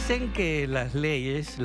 Dicen que las leyes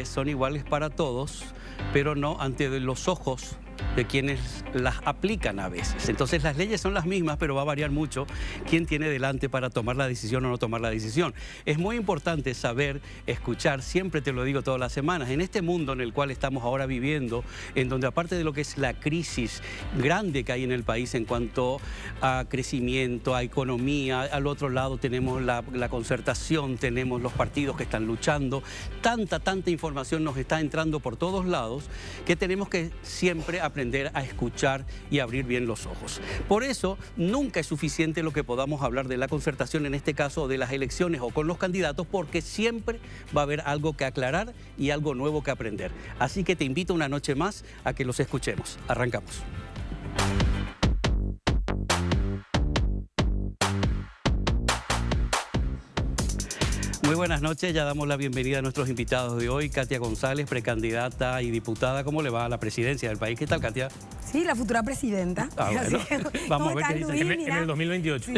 son iguales para todos, pero no ante los ojos de quienes las aplican a veces. Entonces las leyes son las mismas, pero va a variar mucho quién tiene delante para tomar la decisión o no tomar la decisión. Es muy importante saber, escuchar, siempre te lo digo todas las semanas, en este mundo en el cual estamos ahora viviendo, en donde aparte de lo que es la crisis grande que hay en el país en cuanto a crecimiento, a economía, al otro lado tenemos la concertación, tenemos los partidos que están luchando, tanta información nos está entrando por todos lados que tenemos que siempre aprender a escuchar y abrir bien los ojos. Por eso, nunca es suficiente lo que podamos hablar de la concertación, en este caso de las elecciones o con los candidatos, porque siempre va a haber algo que aclarar y algo nuevo que aprender. Así que te invito una noche más a que los escuchemos. Arrancamos. Muy buenas noches, ya damos la bienvenida a nuestros invitados de hoy. Katia González, precandidata y diputada. ¿Cómo le va a la presidencia del país? ¿Qué tal, Katia? Sí, la futura presidenta. Bueno. Vamos a ver qué dicen. En el 2028. Sí,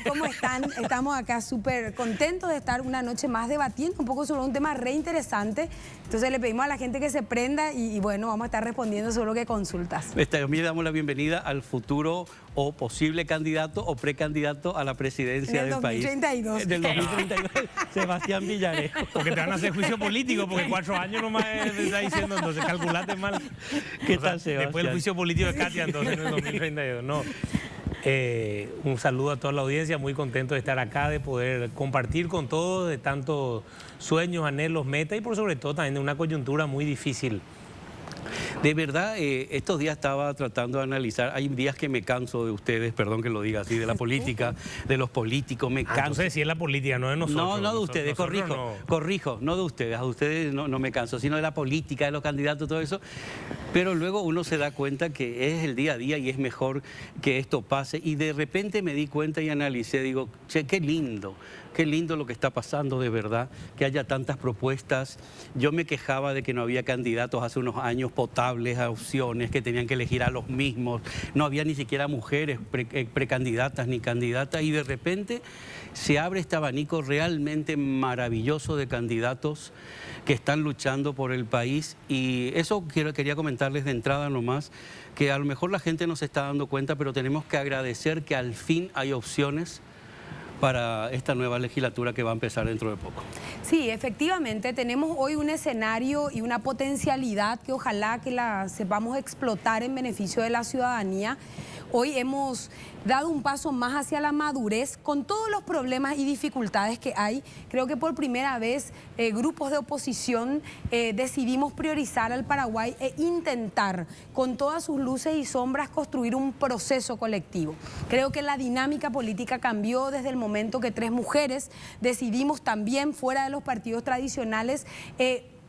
¿cómo están? Estamos acá súper contentos de estar una noche más debatiendo un poco sobre un tema re interesante. Entonces le pedimos a la gente que se prenda y bueno, vamos a estar respondiendo sobre lo que consultas. También damos la bienvenida al futuro o posible candidato o precandidato a la presidencia del país. En el 2032. Del 2032, Sebastián Villarejo. Porque te van a hacer juicio político, porque 4 años nomás te está diciendo, entonces calculate mal. ¿Qué tal, Sebastián? Después el juicio político de Katia, entonces en el 2032. No. Un saludo a toda la audiencia, muy contento de estar acá, de poder compartir con todos de tantos sueños, anhelos, metas y por sobre todo también de una coyuntura muy difícil. De verdad, estos días estaba tratando de analizar, hay días que me canso de ustedes, perdón que lo diga así, de la política, de los políticos, me canso. Entonces sí es la política, no de nosotros. No de ustedes, corrijo, no de ustedes, a ustedes no me canso, sino de la política, de los candidatos, todo eso. Pero luego uno se da cuenta que es el día a día y es mejor que esto pase. Y de repente me di cuenta y analicé, digo, che, qué lindo lo que está pasando de verdad, que haya tantas propuestas. Yo me quejaba de que no había candidatos hace unos años potables a opciones, que tenían que elegir a los mismos. No había ni siquiera mujeres precandidatas ni candidatas y de repente se abre este abanico realmente maravilloso de candidatos que están luchando por el país y eso quería comentarles de entrada nomás, que a lo mejor la gente no se está dando cuenta, pero tenemos que agradecer que al fin hay opciones para esta nueva legislatura que va a empezar dentro de poco. Sí, efectivamente, tenemos hoy un escenario y una potencialidad que ojalá que la sepamos explotar en beneficio de la ciudadanía. Hoy hemos dado un paso más hacia la madurez con todos los problemas y dificultades que hay. Creo que por primera vez grupos de oposición decidimos priorizar al Paraguay e intentar con todas sus luces y sombras construir un proceso colectivo. Creo que la dinámica política cambió desde el momento que 3 mujeres decidimos también fuera de los partidos tradicionales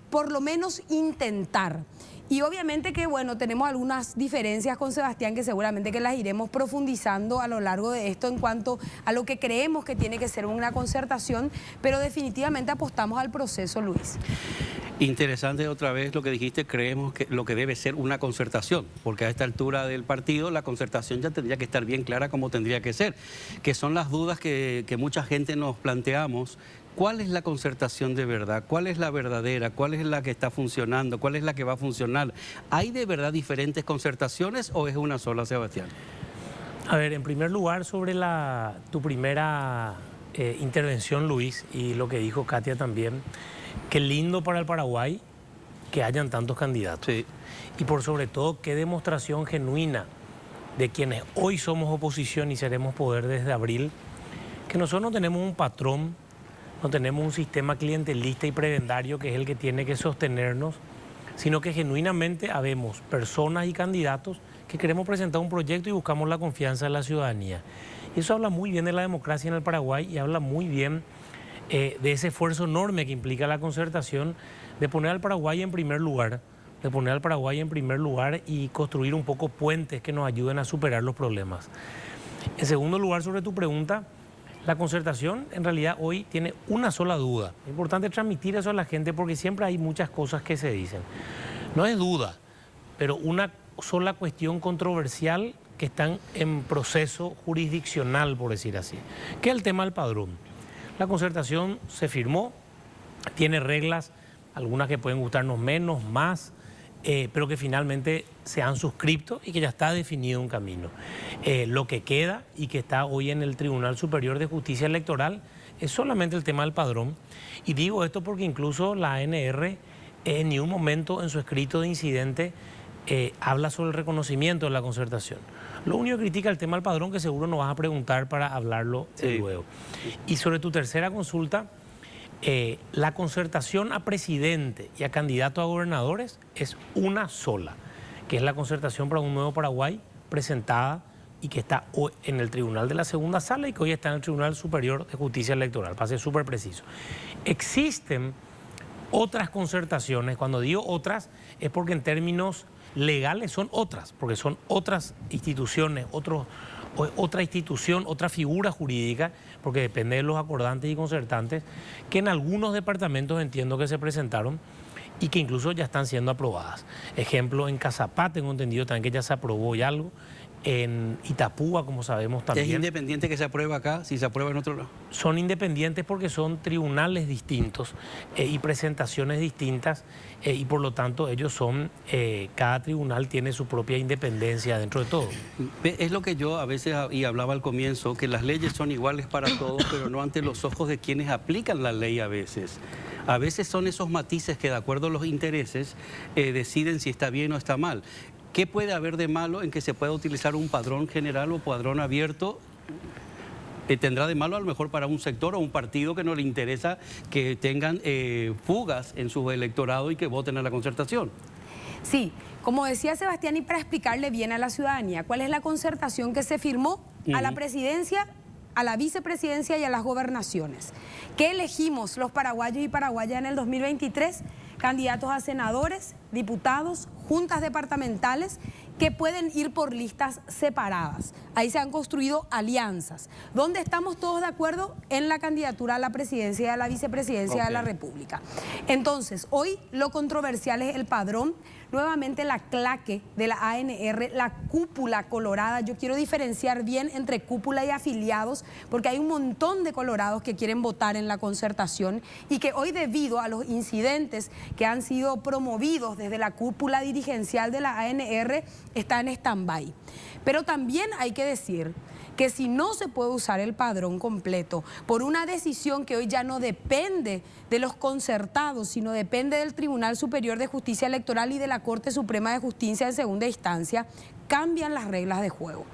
por lo menos intentar. Y obviamente que, bueno, tenemos algunas diferencias con Sebastián que seguramente que las iremos profundizando a lo largo de esto en cuanto a lo que creemos que tiene que ser una concertación, pero definitivamente apostamos al proceso, Luis. Interesante otra vez lo que dijiste, creemos que lo que debe ser una concertación, porque a esta altura del partido la concertación ya tendría que estar bien clara como tendría que ser, que son las dudas que mucha gente nos planteamos. ¿Cuál es la concertación de verdad? ¿Cuál es la verdadera? ¿Cuál es la que está funcionando? ¿Cuál es la que va a funcionar? ¿Hay de verdad diferentes concertaciones o es una sola, Sebastián? A ver, en primer lugar, sobre tu primera intervención, Luis, y lo que dijo Katia también, qué lindo para el Paraguay que hayan tantos candidatos. Sí. Y por sobre todo, qué demostración genuina de quienes hoy somos oposición y seremos poder desde abril, que nosotros no tenemos un patrón, no tenemos un sistema clientelista y prebendario que es el que tiene que sostenernos, sino que genuinamente habemos personas y candidatos que queremos presentar un proyecto y buscamos la confianza de la ciudadanía. Y eso habla muy bien de la democracia en el Paraguay y habla muy bien de ese esfuerzo enorme que implica la concertación de poner al Paraguay en primer lugar, y construir un poco puentes que nos ayuden a superar los problemas. En segundo lugar, sobre tu pregunta, la concertación en realidad hoy tiene una sola duda. Es importante transmitir eso a la gente porque siempre hay muchas cosas que se dicen. No es duda, pero una sola cuestión controversial que están en proceso jurisdiccional, por decir así, que es el tema del padrón. La concertación se firmó, tiene reglas, algunas que pueden gustarnos menos, más, pero que finalmente se han suscrito y que ya está definido un camino. Lo que queda y que está hoy en el Tribunal Superior de Justicia Electoral es solamente el tema del padrón. Y digo esto porque incluso la ANR en ningún momento en su escrito de incidente habla sobre el reconocimiento de la concertación. Lo único que critica el tema del padrón, que seguro nos vas a preguntar para hablarlo luego. Y sobre tu tercera consulta, la concertación a presidente y a candidato a gobernadores es una sola, que es la concertación para un nuevo Paraguay presentada y que está hoy en el Tribunal de la Segunda Sala y que hoy está en el Tribunal Superior de Justicia Electoral, para ser súper preciso. Existen otras concertaciones, cuando digo otras es porque en términos legales son otras, porque son otras instituciones, otra institución, otra figura jurídica, porque depende de los acordantes y concertantes, que en algunos departamentos entiendo que se presentaron y que incluso ya están siendo aprobadas. Ejemplo, en Cazapá tengo entendido también que ya se aprobó y algo. En Itapúa, como sabemos también. ¿Es independiente que se aprueba acá, si se aprueba en otro lado? Son independientes porque son tribunales distintos y presentaciones distintas y por lo tanto ellos son, cada tribunal tiene su propia independencia dentro de todo. Es lo que yo a veces, y hablaba al comienzo, que las leyes son iguales para todos, pero no ante los ojos de quienes aplican la ley a veces. A veces son esos matices que de acuerdo a los intereses deciden si está bien o está mal. ¿Qué puede haber de malo en que se pueda utilizar un padrón general o padrón abierto? Tendrá de malo a lo mejor para un sector o un partido que no le interesa que tengan fugas en su electorado y que voten a la concertación. Sí, como decía Sebastián, y para explicarle bien a la ciudadanía, ¿cuál es la concertación que se firmó a la presidencia, a la vicepresidencia y a las gobernaciones? ¿Qué elegimos los paraguayos y paraguayas en el 2023? Candidatos a senadores, diputados, juntas departamentales que pueden ir por listas separadas. Ahí se han construido alianzas, donde estamos todos de acuerdo en la candidatura a la presidencia y a la vicepresidencia de la República. Entonces, hoy lo controversial es el padrón, nuevamente la claque de la ANR, la cúpula colorada. Yo quiero diferenciar bien entre cúpula y afiliados, porque hay un montón de colorados que quieren votar en la concertación y que hoy, debido a los incidentes que han sido promovidos desde la cúpula dirigencial de la ANR, está en stand-by. Pero también hay que decir que si no se puede usar el padrón completo por una decisión que hoy ya no depende de los concertados, sino depende del Tribunal Superior de Justicia Electoral y de la Corte Suprema de Justicia en segunda instancia, cambian las reglas de juego.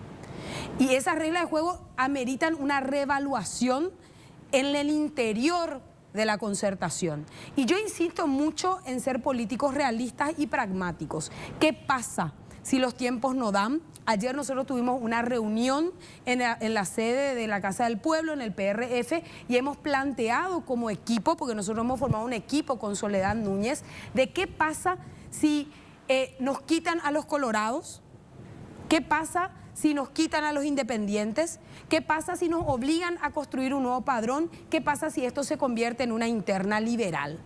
Y esas reglas de juego ameritan una reevaluación en el interior de la concertación. Y yo insisto mucho en ser políticos realistas y pragmáticos. ¿Qué pasa si los tiempos no dan? Ayer nosotros tuvimos una reunión en la sede de la Casa del Pueblo, en el PRF, y hemos planteado como equipo, porque nosotros hemos formado un equipo con Soledad Núñez, de qué pasa si nos quitan a los colorados, qué pasa si nos quitan a los independientes, qué pasa si nos obligan a construir un nuevo padrón, qué pasa si esto se convierte en una interna liberal.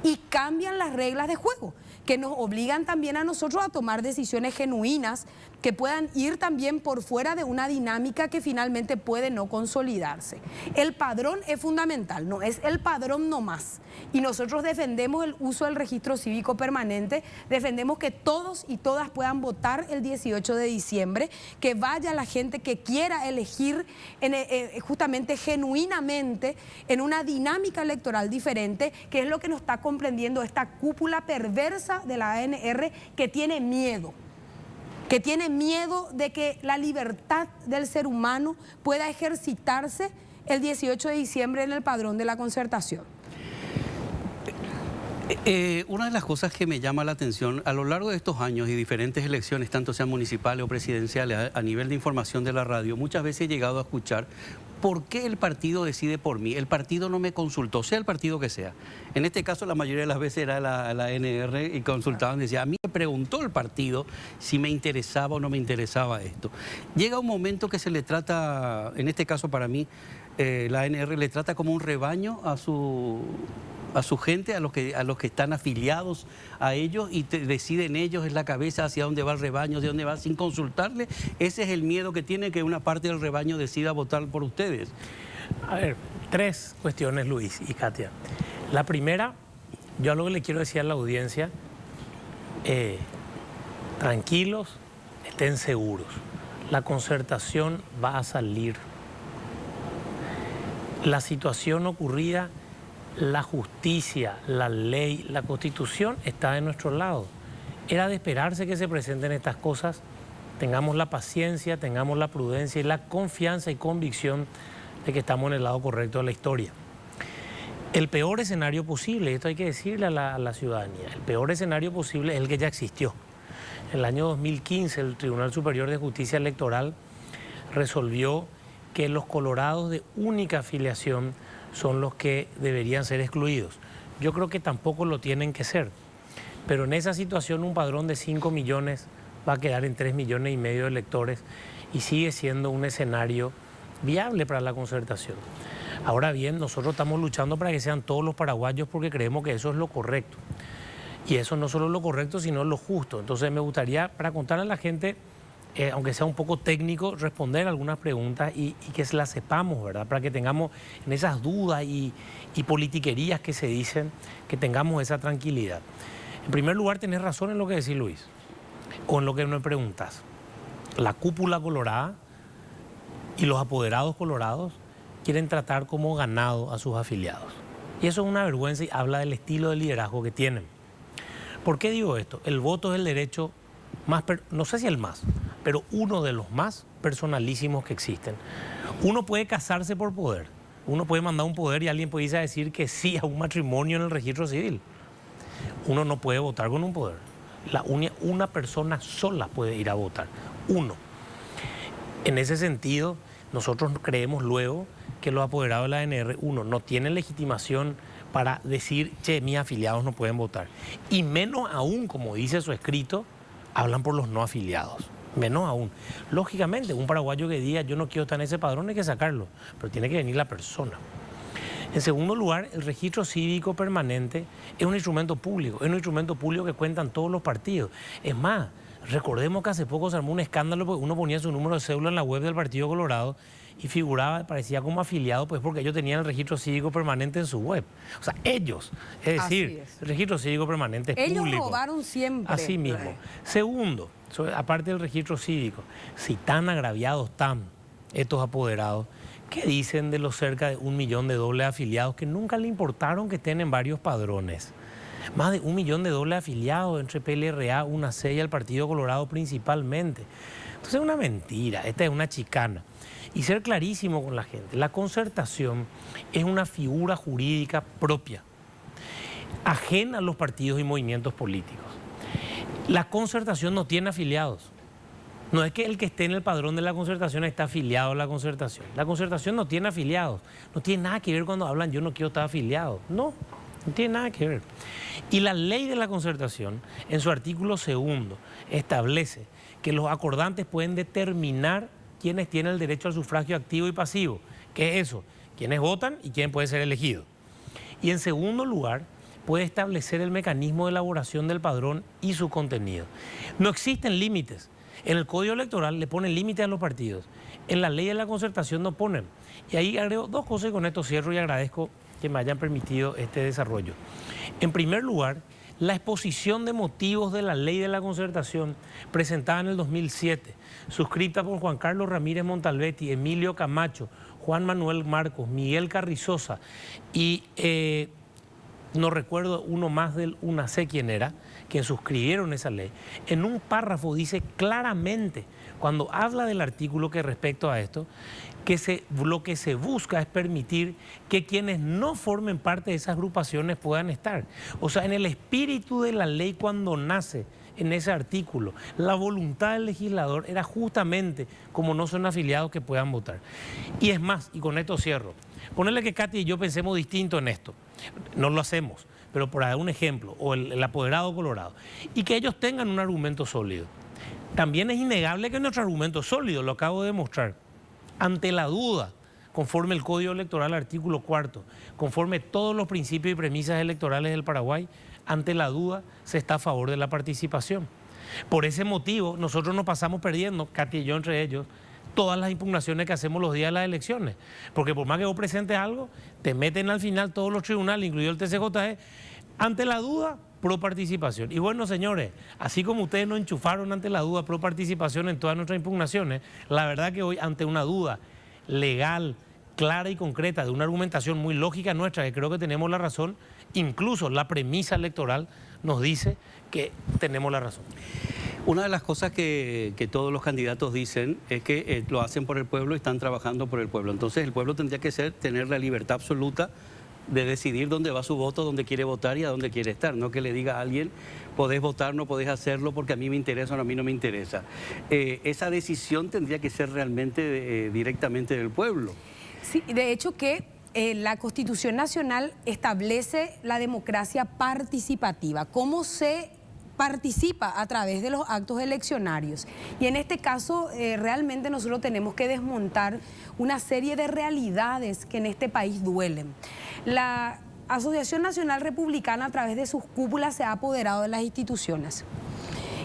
Y cambian las reglas de juego, que nos obligan también a nosotros a tomar decisiones genuinas que puedan ir también por fuera de una dinámica que finalmente puede no consolidarse. El padrón es fundamental, no es el padrón nomás. Y nosotros defendemos el uso del registro cívico permanente, defendemos que todos y todas puedan votar el 18 de diciembre, que vaya la gente que quiera elegir justamente genuinamente en una dinámica electoral diferente, que es lo que nos está comprendiendo esta cúpula perversa de la ANR, que tiene miedo de que la libertad del ser humano pueda ejercitarse el 18 de diciembre en el padrón de la concertación. Una de las cosas que me llama la atención a lo largo de estos años y diferentes elecciones, tanto sean municipales o presidenciales, a nivel de información de la radio, muchas veces he llegado a escuchar: ¿por qué el partido decide por mí? El partido no me consultó, sea el partido que sea. En este caso, la mayoría de las veces era la ANR y consultaban, decía: a mí me preguntó el partido si me interesaba o no me interesaba esto. Llega un momento que se le trata, en este caso para mí, la ANR le trata como un rebaño a su gente, a los que están afiliados a ellos, y deciden ellos, es la cabeza hacia dónde va el rebaño, hacia dónde va, sin consultarle. Ese es el miedo que tiene, que una parte del rebaño decida votar por ustedes. A ver, tres cuestiones, Luis y Katia. La primera, yo algo que le quiero decir a la audiencia, tranquilos, estén seguros. La concertación va a salir. La situación ocurrida, la justicia, la ley, la Constitución está de nuestro lado. Era de esperarse que se presenten estas cosas. Tengamos la paciencia, tengamos la prudencia y la confianza y convicción de que estamos en el lado correcto de la historia. El peor escenario posible, esto hay que decirle a la ciudadanía, el peor escenario posible es el que ya existió. En el año 2015 el Tribunal Superior de Justicia Electoral resolvió que los colorados de única afiliación son los que deberían ser excluidos. Yo creo que tampoco lo tienen que ser, pero en esa situación un padrón de 5 millones va a quedar en 3,5 millones de electores y sigue siendo un escenario viable para la concertación. Ahora bien, nosotros estamos luchando para que sean todos los paraguayos porque creemos que eso es lo correcto. Y eso no solo es lo correcto, sino lo justo. Entonces me gustaría, para contarle a la gente, aunque sea un poco técnico, responder algunas preguntas y que se las sepamos, ¿verdad? Para que tengamos en esas dudas y politiquerías que se dicen, que tengamos esa tranquilidad. En primer lugar, tenés razón en lo que decís, Luis, o en lo que me preguntas. La cúpula colorada y los apoderados colorados quieren tratar como ganado a sus afiliados. Y eso es una vergüenza y habla del estilo de liderazgo que tienen. ¿Por qué digo esto? El voto es el derecho más, no sé si el más, pero uno de los más personalísimos que existen. Uno puede casarse por poder, uno puede mandar un poder y alguien puede irse a decir que sí a un matrimonio en el registro civil. Uno no puede votar con un poder. Una persona sola puede ir a votar, uno. En ese sentido, nosotros creemos luego que los apoderados de la ANR, uno, no tienen legitimación para decir, che, mis afiliados no pueden votar. Y menos aún, como dice su escrito, hablan por los no afiliados. Menos aún. Lógicamente, un paraguayo que diga, yo no quiero estar en ese padrón, hay que sacarlo. Pero tiene que venir la persona. En segundo lugar, el registro cívico permanente es un instrumento público. Es un instrumento público que cuentan todos los partidos. Es más, recordemos que hace poco se armó un escándalo porque uno ponía su número de cédula en la web del Partido Colorado y figuraba, parecía como afiliado, pues porque ellos tenían el registro cívico permanente en su web. O sea, ellos, es decir, el registro cívico permanente es público. Ellos robaron siempre. Así mismo. Segundo, aparte del registro cívico, si tan agraviados están estos apoderados, ¿qué dicen de los cerca de 1 millón de dobles afiliados que nunca le importaron que estén en varios padrones? Más de 1 millón de dobles afiliados entre PLRA, UNAC y el Partido Colorado principalmente. Entonces es una mentira, esta es una chicana. Y ser clarísimo con la gente, la concertación es una figura jurídica propia, ajena a los partidos y movimientos políticos. La concertación no tiene afiliados. No es que el que esté en el padrón de la concertación está afiliado a la concertación. La concertación no tiene afiliados. No tiene nada que ver cuando hablan yo no quiero estar afiliado. No, no tiene nada que ver. Y la ley de la concertación, en su artículo 2, establece que los acordantes pueden determinar quiénes tienen el derecho al sufragio activo y pasivo. ¿Qué es eso? Quiénes votan y quién puede ser elegido. Y en segundo lugar, puede establecer el mecanismo de elaboración del padrón y su contenido. No existen límites. En el Código Electoral le ponen límites a los partidos. En la ley de la concertación no ponen. Y ahí agrego 2 cosas y con esto cierro y agradezco que me hayan permitido este desarrollo. En primer lugar, la exposición de motivos de la ley de la concertación presentada en el 2007, suscrita por Juan Carlos Ramírez Montalbetti, Emilio Camacho, Juan Manuel Marcos, Miguel Carrizosa y no recuerdo uno más del UNAC quién era, quien suscribieron esa ley. En un párrafo dice claramente, cuando habla del artículo que respecto a esto, que lo que se busca es permitir que quienes no formen parte de esas agrupaciones puedan estar. O sea, en el espíritu de la ley cuando nace en ese artículo, la voluntad del legislador era justamente como no son afiliados que puedan votar. Y es más, y con esto cierro, ponerle que Katy y yo pensemos distinto en esto, no lo hacemos, pero por dar un ejemplo, o el apoderado colorado, y que ellos tengan un argumento sólido. También es innegable que nuestro argumento es sólido, lo acabo de demostrar. Ante la duda, conforme el Código Electoral, artículo 4, conforme todos los principios y premisas electorales del Paraguay, ante la duda se está a favor de la participación. Por ese motivo, nosotros nos pasamos perdiendo, Katy y yo entre ellos, todas las impugnaciones que hacemos los días de las elecciones. Porque por más que vos presentes algo, te meten al final todos los tribunales, incluido el TCJE, ante la duda, pro participación. Y bueno, señores, así como ustedes nos enchufaron ante la duda, pro participación en todas nuestras impugnaciones, la verdad que hoy, ante una duda legal, clara y concreta, de una argumentación muy lógica nuestra, que creo que tenemos la razón, incluso la premisa electoral nos dice que tenemos la razón. Una de las cosas que todos los candidatos dicen es que lo hacen por el pueblo y están trabajando por el pueblo. Entonces el pueblo tendría que tener la libertad absoluta de decidir dónde va su voto, dónde quiere votar y a dónde quiere estar. No que le diga a alguien, podés votar, no podés hacerlo porque a mí me interesa o a mí no me interesa. Esa decisión tendría que ser realmente directamente del pueblo. Sí, de hecho que la Constitución Nacional establece la democracia participativa. ¿Cómo se participa? A través de los actos eleccionarios. Y en este caso, realmente nosotros tenemos que desmontar una serie de realidades que en este país duelen. La Asociación Nacional Republicana, a través de sus cúpulas, se ha apoderado de las instituciones.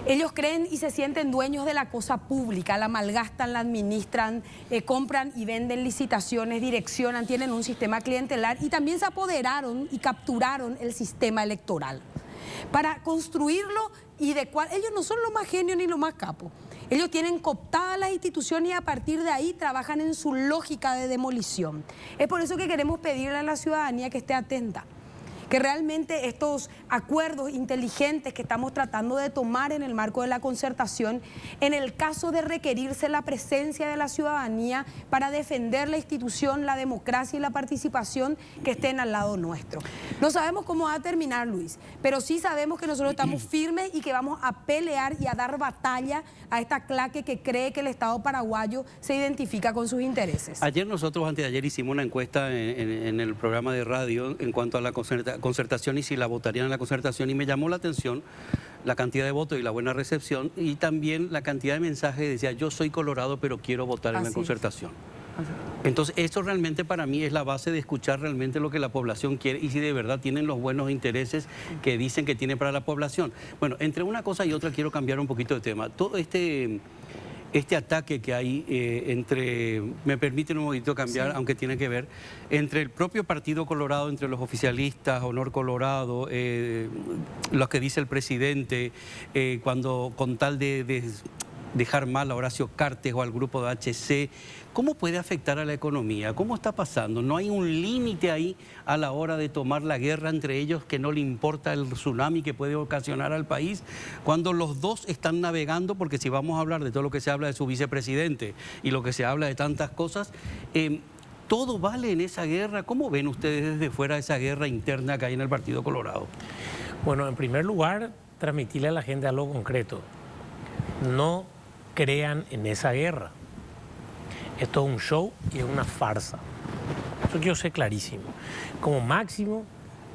Ellos creen y se sienten dueños de la cosa pública, la malgastan, la administran, compran y venden licitaciones, direccionan, tienen un sistema clientelar y también se apoderaron y capturaron el sistema electoral. Para construirlo y de cual ellos no son los más genios ni los más capos. Ellos tienen cooptadas las instituciones y a partir de ahí trabajan en su lógica de demolición. Es por eso que queremos pedirle a la ciudadanía que esté atenta, que realmente estos acuerdos inteligentes que estamos tratando de tomar en el marco de la concertación, en el caso de requerirse la presencia de la ciudadanía para defender la institución, la democracia y la participación, que estén al lado nuestro. No sabemos cómo va a terminar, Luis, pero sí sabemos que nosotros estamos firmes y que vamos a pelear y a dar batalla a esta claque que cree que el Estado paraguayo se identifica con sus intereses. Ayer nosotros, antes de ayer, hicimos una encuesta en el programa de radio en cuanto a la concertación y si la votarían en la concertación, y me llamó la atención la cantidad de votos y la buena recepción y también la cantidad de mensajes que decía yo soy colorado pero quiero votar en la concertación. Entonces eso realmente para mí es la base de escuchar realmente lo que la población quiere y si de verdad tienen los buenos intereses que dicen que tienen para la población. Bueno, entre una cosa y otra quiero cambiar un poquito de tema. Todo este ataque que hay entre, me permiten un poquito cambiar, sí, aunque tiene que ver, entre el propio Partido Colorado, entre los oficialistas, Honor Colorado, lo que dice el presidente, cuando con tal de dejar mal a Horacio Cartes o al grupo de HC, ¿cómo puede afectar a la economía? ¿Cómo está pasando? ¿No hay un límite ahí a la hora de tomar la guerra entre ellos que no le importa el tsunami que puede ocasionar al país? Cuando los dos están navegando, porque si vamos a hablar de todo lo que se habla de su vicepresidente y lo que se habla de tantas cosas, todo vale en esa guerra. ¿Cómo ven ustedes desde fuera esa guerra interna que hay en el Partido Colorado? Bueno, en primer lugar, transmitirle a la gente algo concreto. No crean en esa guerra. Esto es un show y es una farsa. Eso quiero ser clarísimo. Como máximo,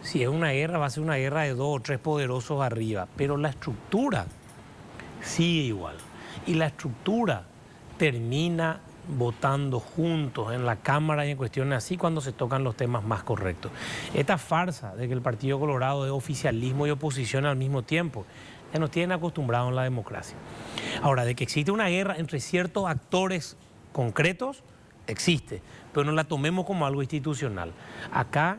si es una guerra, va a ser una guerra de 2 o 3 poderosos arriba. Pero la estructura sigue igual. Y la estructura termina votando juntos en la Cámara y en cuestiones así cuando se tocan los temas más correctos. Esta farsa de que el Partido Colorado es oficialismo y oposición al mismo tiempo, ya nos tienen acostumbrados en la democracia. Ahora, de que existe una guerra entre ciertos actores concretos, existe, pero no la tomemos como algo institucional. Acá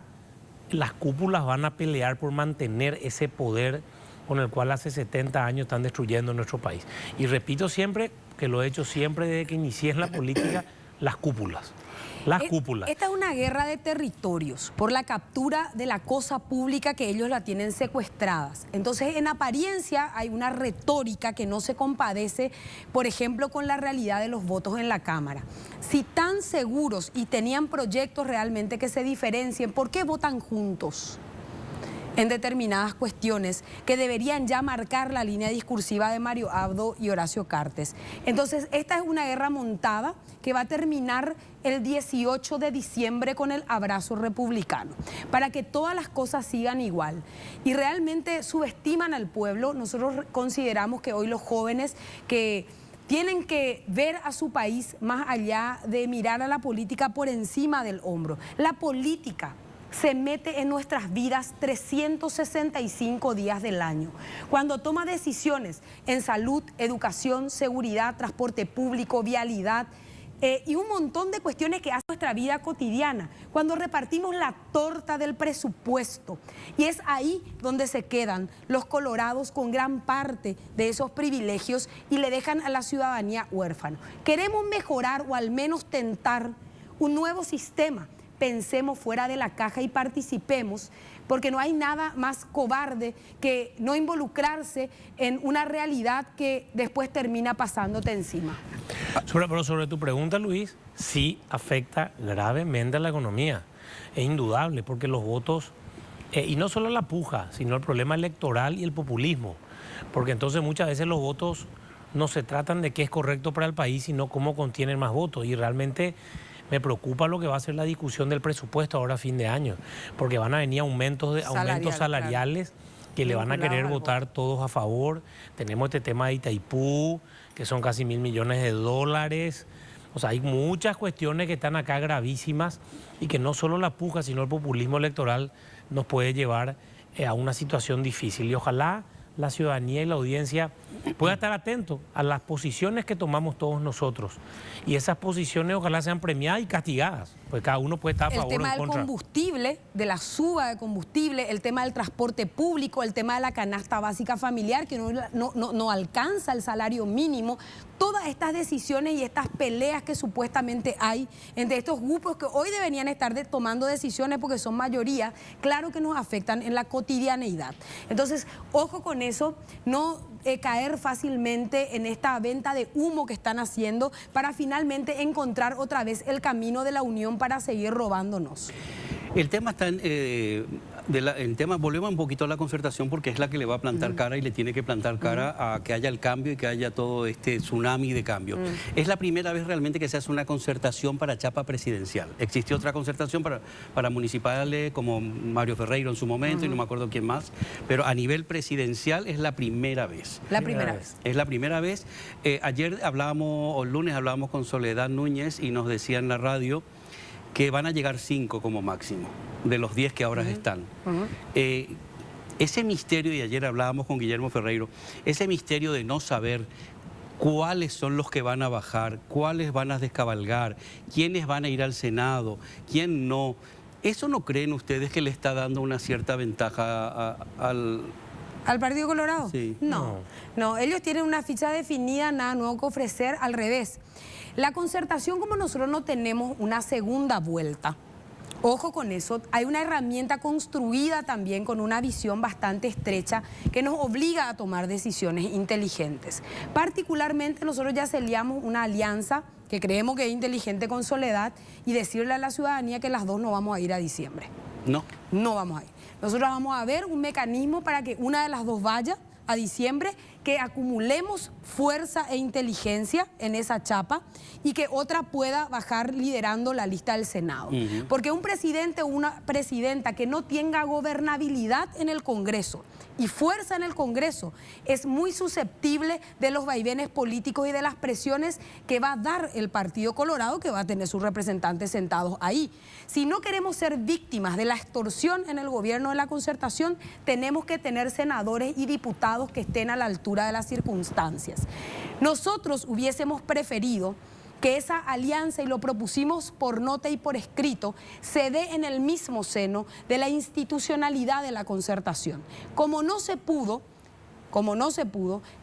las cúpulas van a pelear por mantener ese poder con el cual hace 70 años están destruyendo nuestro país. Y repito siempre, que lo he hecho siempre desde que inicié en la política, las cúpulas. Las cúpulas. Esta es una guerra de territorios por la captura de la cosa pública que ellos la tienen secuestradas. Entonces, en apariencia hay una retórica que no se compadece, por ejemplo, con la realidad de los votos en la Cámara. Si tan seguros y tenían proyectos realmente que se diferencien, ¿por qué votan juntos en determinadas cuestiones que deberían ya marcar la línea discursiva de Mario Abdo y Horacio Cartes? Entonces, esta es una guerra montada que va a terminar el 18 de diciembre con el abrazo republicano, para que todas las cosas sigan igual. Y realmente subestiman al pueblo. Nosotros consideramos que hoy los jóvenes que tienen que ver a su país más allá de mirar a la política por encima del hombro. La política se mete en nuestras vidas 365 días del año. Cuando toma decisiones en salud, educación, seguridad, transporte público, vialidad, y un montón de cuestiones que hacen nuestra vida cotidiana, cuando repartimos la torta del presupuesto. Y es ahí donde se quedan los colorados con gran parte de esos privilegios y le dejan a la ciudadanía huérfano. Queremos mejorar o al menos tentar un nuevo sistema. Pensemos fuera de la caja y participemos, porque no hay nada más cobarde que no involucrarse en una realidad que después termina pasándote encima. Pero sobre tu pregunta, Luis, sí afecta gravemente a la economía. Es indudable, porque los votos, y no solo la puja, sino el problema electoral y el populismo, porque entonces muchas veces los votos no se tratan de qué es correcto para el país, sino cómo contienen más votos, y realmente me preocupa lo que va a ser la discusión del presupuesto ahora a fin de año, porque van a venir aumentos salariales que le van a querer votar todos a favor. Tenemos este tema de Itaipú, que son casi $1.000 millones de dólares. O sea, hay muchas cuestiones que están acá gravísimas y que no solo la puja, sino el populismo electoral nos puede llevar a una situación difícil. Y ojalá la ciudadanía y la audiencia pueda estar atentos a las posiciones que tomamos todos nosotros. Y esas posiciones ojalá sean premiadas y castigadas, pues cada uno puede estar a favor o en contra. El tema del combustible, de la suba de combustible, el tema del transporte público, el tema de la canasta básica familiar, que no alcanza el salario mínimo. Todas estas decisiones y estas peleas que supuestamente hay entre estos grupos que hoy deberían estar tomando decisiones porque son mayoría, claro que nos afectan en la cotidianeidad. Entonces, ojo con eso, no caer fácilmente en esta venta de humo que están haciendo para finalmente encontrar otra vez el camino de la unión para seguir robándonos. El tema está volvemos un poquito a la concertación porque es la que le va a plantar cara y le tiene que plantar cara a que haya el cambio y que haya todo este tsunami de cambio. Es la primera vez realmente que se hace una concertación para chapa presidencial. Existió otra concertación para municipales como Mario Ferreiro en su momento y no me acuerdo quién más, pero a nivel presidencial es la primera vez. La primera vez. Es la primera vez. Ayer o el lunes hablábamos con Soledad Núñez y nos decía en la radio que van a llegar 5 como máximo, de los 10 que ahora están. Ese misterio, y ayer hablábamos con Guillermo Ferreiro, ese misterio de no saber cuáles son los que van a bajar, cuáles van a descabalgar, quiénes van a ir al Senado, quién no. ¿Eso no creen ustedes que le está dando una cierta ventaja ¿Al Partido Colorado? Sí. No, ellos tienen una ficha definida, nada nuevo que ofrecer, al revés. La concertación, como nosotros no tenemos una segunda vuelta, ojo con eso, hay una herramienta construida también con una visión bastante estrecha que nos obliga a tomar decisiones inteligentes. Particularmente nosotros ya celebramos una alianza que creemos que es inteligente con Soledad y decirle a la ciudadanía que las dos no vamos a ir a diciembre. No vamos a ir. Nosotros vamos a ver un mecanismo para que una de las dos vaya a diciembre, que acumulemos fuerza e inteligencia en esa chapa y que otra pueda bajar liderando la lista del Senado. Porque un presidente o una presidenta que no tenga gobernabilidad en el Congreso y fuerza en el Congreso es muy susceptible de los vaivenes políticos y de las presiones que va a dar el Partido Colorado, que va a tener sus representantes sentados ahí. Si no queremos ser víctimas de la extorsión en el gobierno de la concertación, tenemos que tener senadores y diputados que estén a la altura de las circunstancias. Nosotros hubiésemos preferido que esa alianza, y lo propusimos por nota y por escrito, se dé en el mismo seno de la institucionalidad de la concertación. Como no se pudo,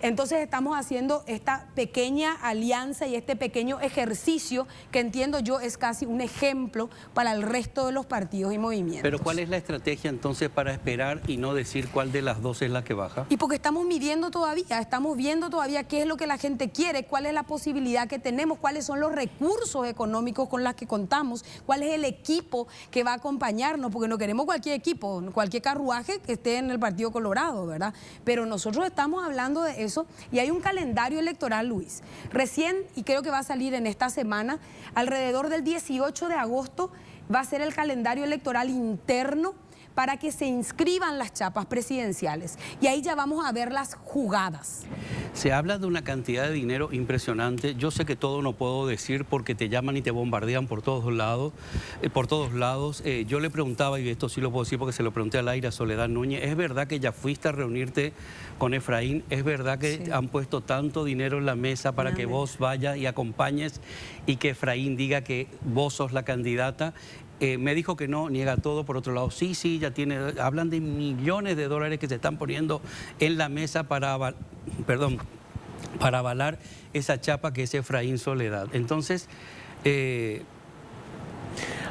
entonces estamos haciendo esta pequeña alianza y este pequeño ejercicio que entiendo yo es casi un ejemplo para el resto de los partidos y movimientos. Pero ¿cuál es la estrategia entonces para esperar y no decir cuál de las dos es la que baja? Y porque estamos midiendo todavía, estamos viendo todavía qué es lo que la gente quiere, cuál es la posibilidad que tenemos, cuáles son los recursos económicos con los que contamos, cuál es el equipo que va a acompañarnos, porque no queremos cualquier equipo, cualquier carruaje que esté en el Partido Colorado, ¿verdad? Pero nosotros estamos hablando de eso y hay un calendario electoral, Luis. Recién, y creo que va a salir en esta semana, alrededor del 18 de agosto va a ser el calendario electoral interno para que se inscriban las chapas presidenciales. Y ahí ya vamos a ver las jugadas. Se habla de una cantidad de dinero impresionante. Yo sé que todo no puedo decir porque te llaman y te bombardean por todos lados. Yo le preguntaba, y esto sí lo puedo decir porque se lo pregunté al aire a Soledad Núñez, ¿es verdad que ya fuiste a reunirte con Efraín? ¿Es verdad que han puesto tanto dinero en la mesa para que vos vayas y acompañes y que Efraín diga que vos sos la candidata? Me dijo que no, niega todo. Por otro lado, sí, ya hablan de millones de dólares que se están poniendo en la mesa para avalar esa chapa que es Efraín Soledad. Entonces,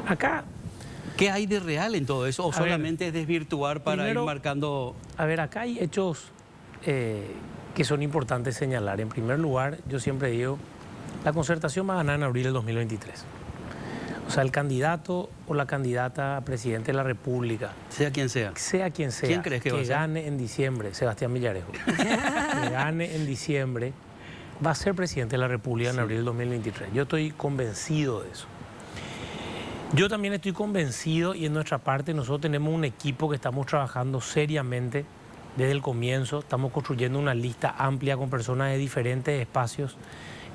acá, ¿qué hay de real en todo eso? ¿O solamente es desvirtuar para ir marcando? A ver, acá hay hechos que son importantes señalar. En primer lugar, yo siempre digo, la concertación va a ganar en abril del 2023. O sea, el candidato o la candidata a presidente de la República, sea quien sea, ¿quién crees que va a ser? Gane en diciembre, Sebastián Villarejo, que gane en diciembre, va a ser presidente de la República en abril del 2023. Yo estoy convencido de eso. Yo también estoy convencido, y en nuestra parte nosotros tenemos un equipo que estamos trabajando seriamente desde el comienzo. Estamos construyendo una lista amplia con personas de diferentes espacios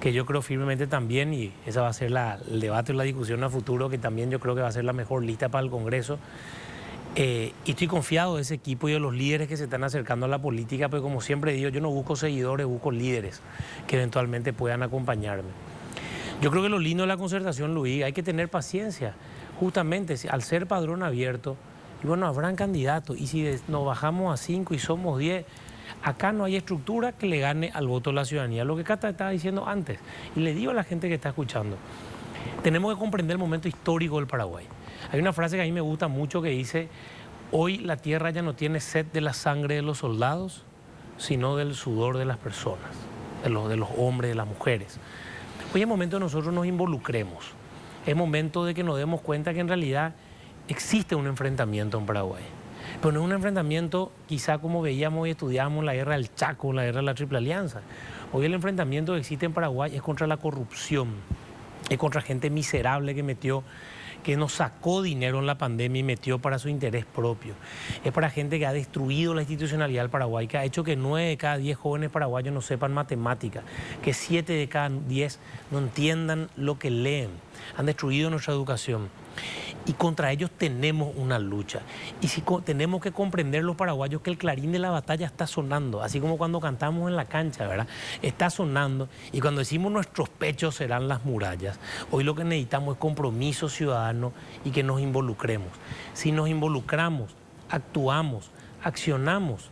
que yo creo firmemente también, y esa va a ser el debate o la discusión a futuro, que también yo creo que va a ser la mejor lista para el Congreso. Y estoy confiado de ese equipo y de los líderes que se están acercando a la política, pero como siempre digo, yo no busco seguidores, busco líderes que eventualmente puedan acompañarme. Yo creo que lo lindo de la concertación, Luis, hay que tener paciencia. Justamente, al ser padrón abierto, y bueno, habrán candidatos, y si nos bajamos a 5 y somos 10... Acá no hay estructura que le gane al voto de la ciudadanía. Lo que Cata estaba diciendo antes, y le digo a la gente que está escuchando, tenemos que comprender el momento histórico del Paraguay. Hay una frase que a mí me gusta mucho que dice, hoy la tierra ya no tiene sed de la sangre de los soldados, sino del sudor de las personas, de los hombres, de las mujeres. Hoy es momento de nosotros nos involucremos. Es momento de que nos demos cuenta que en realidad existe un enfrentamiento en Paraguay. Pero no es un enfrentamiento quizá como veíamos y estudiamos la guerra del Chaco, la guerra de la Triple Alianza. Hoy el enfrentamiento que existe en Paraguay es contra la corrupción, es contra gente miserable que nos sacó dinero en la pandemia y metió para su interés propio. Es para gente que ha destruido la institucionalidad del Paraguay, que ha hecho que 9 de cada 10 jóvenes paraguayos no sepan matemáticas, que 7 de cada 10 no entiendan lo que leen. Han destruido nuestra educación. Y contra ellos tenemos una lucha. Y si tenemos que comprender los paraguayos que el clarín de la batalla está sonando, así como cuando cantamos en la cancha, ¿verdad? Está sonando, y cuando decimos nuestros pechos serán las murallas, hoy lo que necesitamos es compromiso ciudadano y que nos involucremos. Si nos involucramos, actuamos, accionamos,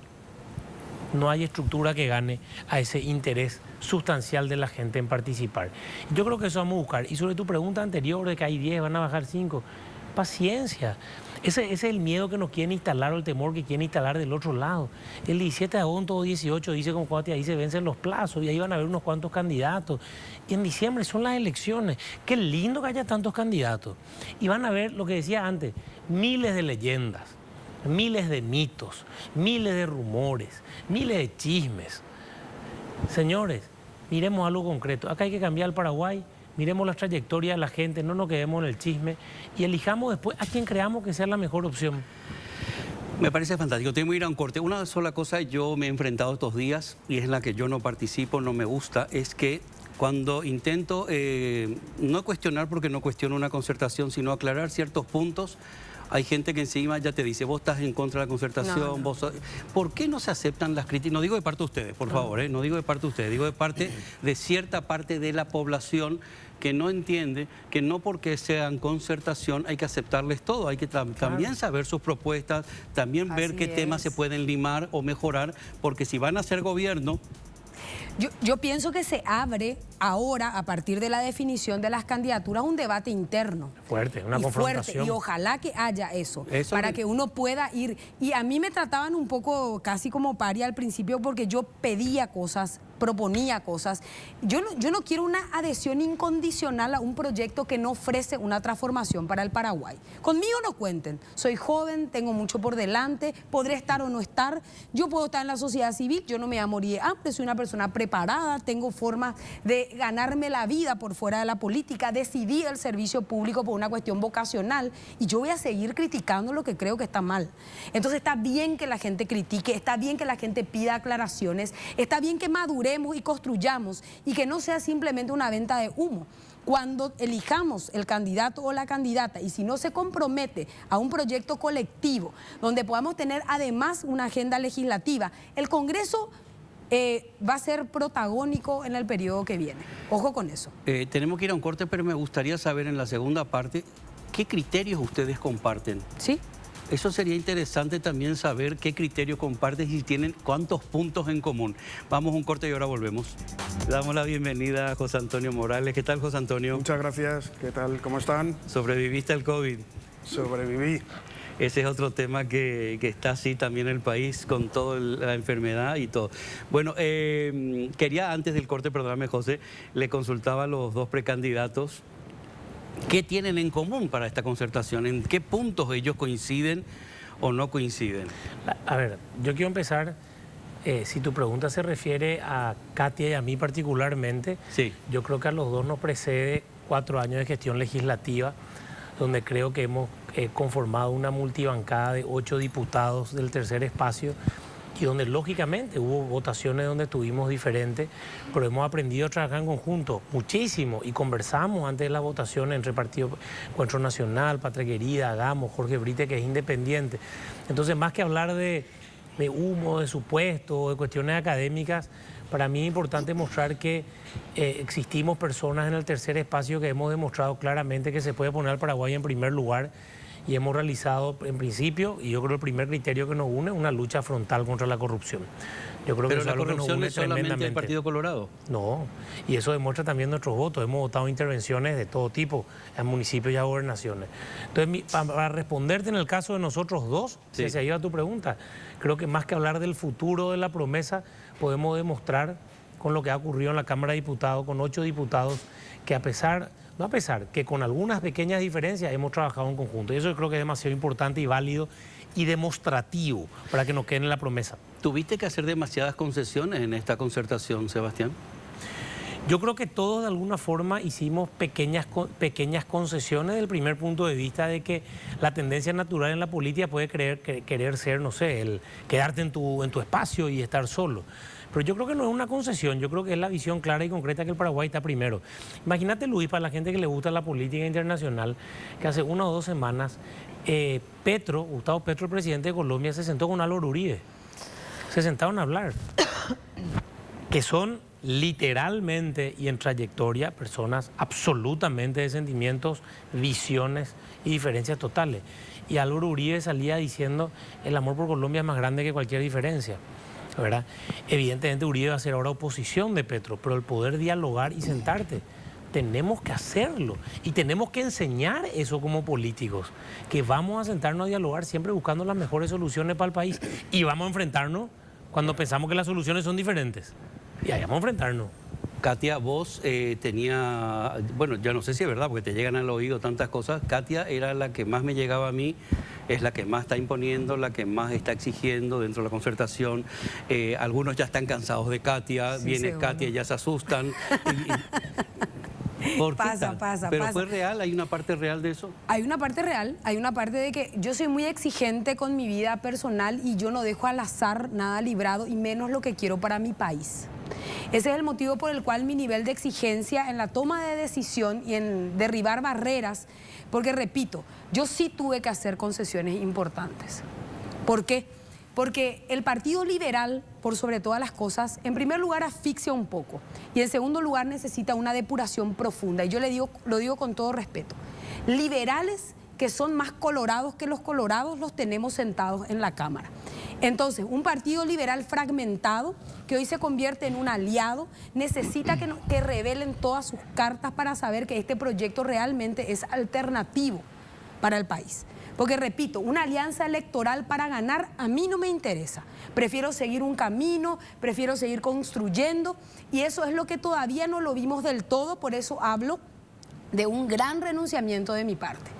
no hay estructura que gane a ese interés sustancial de la gente en participar. Yo creo que eso vamos a buscar. Y sobre tu pregunta anterior de que hay 10, van a bajar 5, paciencia. Ese es el miedo que nos quieren instalar, o el temor que quieren instalar del otro lado. El 17 de agosto o 18 dice como cuate, ahí se vencen los plazos y ahí van a haber unos cuantos candidatos. Y en diciembre son las elecciones. Qué lindo que haya tantos candidatos. Y van a ver lo que decía antes, miles de leyendas, miles de mitos, miles de rumores, miles de chismes. Señores, miremos algo concreto. Acá hay que cambiar el Paraguay, miremos la trayectoria de la gente, no nos quedemos en el chisme y elijamos después a quien creamos que sea la mejor opción. Me parece fantástico. Tengo que ir a un corte. Una sola cosa yo me he enfrentado estos días, y es en la que yo no participo, no me gusta, es que cuando intento no cuestionar, porque no cuestiono una concertación, sino aclarar ciertos puntos, hay gente que encima ya te dice, vos estás en contra de la concertación, No. ¿Por qué no se aceptan las críticas? No digo de parte de ustedes, por favor, no digo de parte de ustedes, digo de parte de cierta parte de la población que no entiende que no porque sean concertación hay que aceptarles todo, hay que también saber sus propuestas, también ver qué temas se pueden limar o mejorar, porque si van a hacer gobierno... Yo pienso que se abre ahora, a partir de la definición de las candidaturas, un debate interno. Fuerte, una confrontación. Fuerte, y ojalá que haya eso para que uno pueda ir. Y a mí me trataban un poco casi como paria al principio, porque yo pedía cosas, proponía cosas. Yo no quiero una adhesión incondicional a un proyecto que no ofrece una transformación para el Paraguay. Conmigo no cuenten. Soy joven, tengo mucho por delante, podré estar o no estar. Yo puedo estar en la sociedad civil, yo no me voy a morir de hambre, soy una persona preparada preparada, tengo formas de ganarme la vida por fuera de la política, decidí el servicio público por una cuestión vocacional y yo voy a seguir criticando lo que creo que está mal. Entonces está bien que la gente critique, está bien que la gente pida aclaraciones, está bien que maduremos y construyamos y que no sea simplemente una venta de humo. Cuando elijamos el candidato o la candidata y si no se compromete a un proyecto colectivo donde podamos tener además una agenda legislativa, el Congreso va a ser protagónico en el periodo que viene. Ojo con eso. Tenemos que ir a un corte, pero me gustaría saber en la segunda parte qué criterios ustedes comparten. ¿Sí? Eso sería interesante también saber qué criterios comparten y si tienen cuántos puntos en común. Vamos a un corte y ahora volvemos. Damos la bienvenida a José Antonio Morales. ¿Qué tal, José Antonio? Muchas gracias. ¿Qué tal? ¿Cómo están? ¿Sobreviviste al COVID? Sobreviví. Ese es otro tema que está así también en el país con toda la enfermedad y todo. Bueno, quería antes del corte, perdóname José, le consultaba a los dos precandidatos. ¿Qué tienen en común para esta concertación? ¿En qué puntos ellos coinciden o no coinciden? A ver, yo quiero empezar, si tu pregunta se refiere a Katia y a mí particularmente, sí. Yo creo que a los dos nos precede 4 años de gestión legislativa, donde creo que hemos conformado una multibancada de 8 diputados del tercer espacio, y donde lógicamente hubo votaciones donde estuvimos diferentes, pero hemos aprendido a trabajar en conjunto muchísimo y conversamos antes de la votación entre Partido Encuentro Nacional, Patria Querida, Hagamos, Jorge Brite, que es independiente. Entonces, más que hablar de humo, de supuestos, de cuestiones académicas, para mí es importante mostrar que existimos personas en el tercer espacio que hemos demostrado claramente que se puede poner al Paraguay en primer lugar. Y hemos realizado, en principio, y yo creo que el primer criterio que nos une es una lucha frontal contra la corrupción. Yo creo Pero que la eso es corrupción no es solamente el Partido Colorado. No, y eso demuestra también nuestros votos. Hemos votado intervenciones de todo tipo en municipios y a gobernaciones. Entonces, para responderte en el caso de nosotros dos, sí. Si se iba a tu pregunta, creo que más que hablar del futuro de la promesa, podemos demostrar con lo que ha ocurrido en la Cámara de Diputados, con 8 diputados, que que con algunas pequeñas diferencias hemos trabajado en conjunto. Y eso yo creo que es demasiado importante y válido y demostrativo para que nos quede en la promesa. ¿Tuviste que hacer demasiadas concesiones en esta concertación, Sebastián? Yo creo que todos de alguna forma hicimos pequeñas concesiones del primer punto de vista de que la tendencia natural en la política puede querer ser, no sé, el quedarte en tu espacio y estar solo. Pero yo creo que no es una concesión, yo creo que es la visión clara y concreta que el Paraguay está primero. Imagínate, Luis, para la gente que le gusta la política internacional, que hace 1 o 2 semanas Gustavo Petro, el presidente de Colombia, se sentó con Álvaro Uribe. Se sentaron a hablar. Que son literalmente y en trayectoria personas absolutamente de sentimientos, visiones y diferencias totales. Y Álvaro Uribe salía diciendo: el amor por Colombia es más grande que cualquier diferencia, ¿verdad? Evidentemente Uribe va a ser ahora oposición de Petro, pero el poder dialogar y sentarte, tenemos que hacerlo y tenemos que enseñar eso como políticos, que vamos a sentarnos a dialogar siempre buscando las mejores soluciones para el país y vamos a enfrentarnos cuando pensamos que las soluciones son diferentes. Y ahí vamos a enfrentarnos. Katia, vos bueno, ya no sé si es verdad, porque te llegan al oído tantas cosas. Katia era la que más me llegaba a mí, es la que más está imponiendo, la que más está exigiendo dentro de la concertación. Algunos ya están cansados de Katia, Sí, viene seguro. Katia y ya se asustan. ¿Por qué Pasa. ¿Pero fue real? ¿Hay una parte real de eso? Hay una parte real, hay una parte de que yo soy muy exigente con mi vida personal y yo no dejo al azar nada librado y menos lo que quiero para mi país. Ese es el motivo por el cual mi nivel de exigencia en la toma de decisión y en derribar barreras, porque repito, yo sí tuve que hacer concesiones importantes. ¿Por qué? Porque el Partido Liberal, por sobre todas las cosas, en primer lugar asfixia un poco y en segundo lugar necesita una depuración profunda. Y yo lo digo con todo respeto. Liberales que son más colorados que los colorados los tenemos sentados en la Cámara. Entonces, un partido liberal fragmentado, que hoy se convierte en un aliado, necesita que revelen todas sus cartas para saber que este proyecto realmente es alternativo para el país. Porque, repito, una alianza electoral para ganar a mí no me interesa. Prefiero seguir un camino, prefiero seguir construyendo, y eso es lo que todavía no lo vimos del todo, por eso hablo de un gran renunciamiento de mi parte.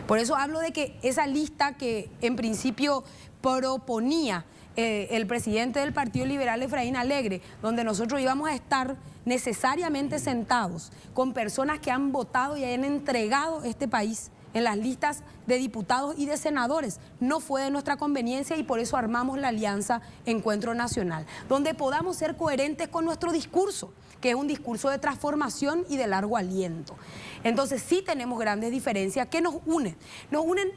Por eso hablo de que esa lista que en principio proponía el presidente del Partido Liberal, Efraín Alegre, donde nosotros íbamos a estar necesariamente sentados con personas que han votado y han entregado este país en las listas de diputados y de senadores. No fue de nuestra conveniencia y por eso armamos la alianza Encuentro Nacional, donde podamos ser coherentes con nuestro discurso, que es un discurso de transformación y de largo aliento. Entonces sí tenemos grandes diferencias que nos unen. Nos unen,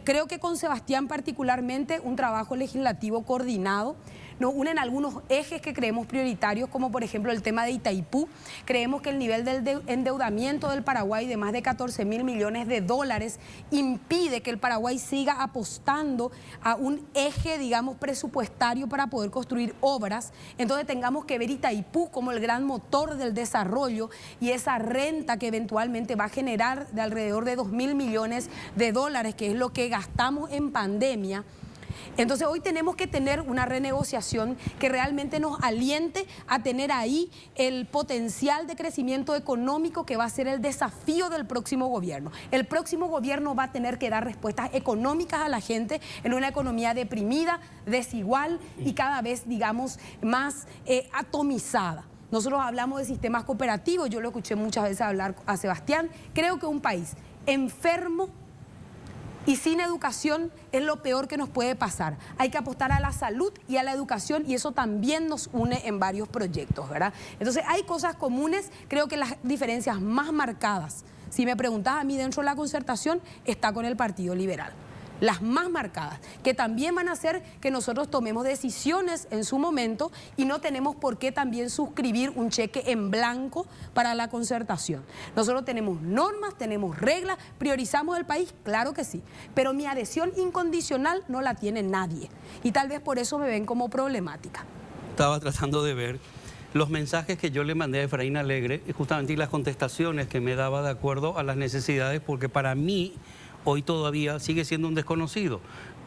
creo que con Sebastián particularmente, un trabajo legislativo coordinado. Nos unen algunos ejes que creemos prioritarios, como por ejemplo el tema de Itaipú. Creemos que el nivel del endeudamiento del Paraguay de más de 14.000 millones de dólares impide que el Paraguay siga apostando a un eje, digamos, presupuestario para poder construir obras. Entonces tengamos que ver Itaipú como el gran motor del desarrollo y esa renta que eventualmente va a generar de alrededor de 2.000 millones de dólares, que es lo que gastamos en pandemia. Entonces hoy tenemos que tener una renegociación que realmente nos aliente a tener ahí el potencial de crecimiento económico que va a ser el desafío del próximo gobierno. El próximo gobierno va a tener que dar respuestas económicas a la gente en una economía deprimida, desigual y cada vez, digamos, más atomizada. Nosotros hablamos de sistemas cooperativos, yo lo escuché muchas veces hablar a Sebastián. Creo que un país enfermo y sin educación es lo peor que nos puede pasar. Hay que apostar a la salud y a la educación y eso también nos une en varios proyectos, ¿verdad? Entonces hay cosas comunes, creo que las diferencias más marcadas, si me preguntas a mí dentro de la concertación, está con el Partido Liberal. Las más marcadas, que también van a hacer que nosotros tomemos decisiones en su momento y no tenemos por qué también suscribir un cheque en blanco para la concertación. Nosotros tenemos normas, tenemos reglas, priorizamos el país, claro que sí, pero mi adhesión incondicional no la tiene nadie y tal vez por eso me ven como problemática. Estaba tratando de ver los mensajes que yo le mandé a Efraín Alegre justamente y las contestaciones que me daba de acuerdo a las necesidades, porque para mí hoy todavía sigue siendo un desconocido.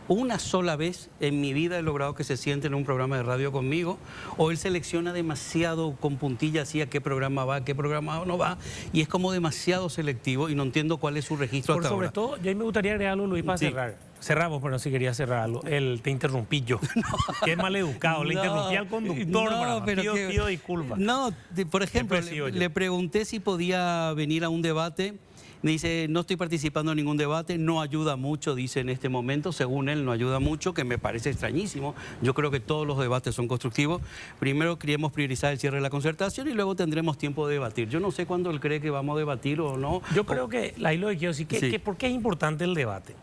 Una sola vez en mi vida he logrado que se siente en un programa de radio conmigo, o él selecciona demasiado con puntilla así a qué programa va, qué programa no va, y es como demasiado selectivo y no entiendo cuál es su registro hasta ahora. Sobre todo, yo me gustaría agregar algo, Luis, para cerrar. Cerramos, pero sí quería cerrar algo. Te interrumpí yo. Qué es maleducado. Le interrumpí al conductor. Pido disculpas. No, por ejemplo, le pregunté si podía venir a un debate. Me dice, no estoy participando en ningún debate, no ayuda mucho, dice en este momento, según él no ayuda mucho, que me parece extrañísimo. Yo creo que todos los debates son constructivos. Primero queríamos priorizar el cierre de la concertación y luego tendremos tiempo de debatir. Yo no sé cuándo él cree que vamos a debatir o no. Yo creo que, ahí lo que quiero decir, que ¿por qué es importante el debate?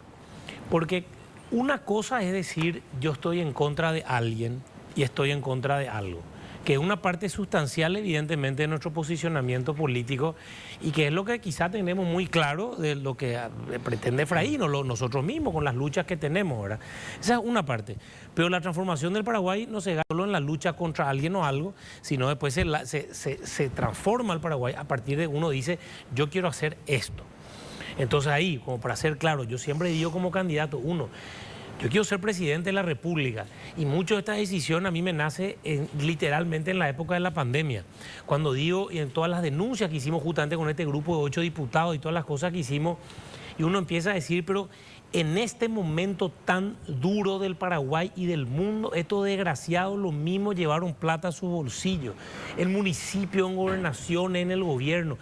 Porque una cosa es decir, yo estoy en contra de alguien y estoy en contra de algo, que es una parte sustancial evidentemente de nuestro posicionamiento político y que es lo que quizá tenemos muy claro de lo que pretende Efraín o nosotros mismos con las luchas que tenemos, ¿verdad? Esa es una parte. Pero la transformación del Paraguay no se gana solo en la lucha contra alguien o algo, sino después se transforma el Paraguay a partir de uno dice, yo quiero hacer esto. Entonces ahí, como para ser claro, yo siempre digo como candidato, yo quiero ser presidente de la República y mucho de esta decisión a mí me nace literalmente en la época de la pandemia. Cuando digo, y en todas las denuncias que hicimos justamente con este grupo de 8 diputados y todas las cosas que hicimos, y uno empieza a decir, pero en este momento tan duro del Paraguay y del mundo, estos desgraciados lo mismo llevaron plata a su bolsillo. El municipio en gobernación, en el gobierno.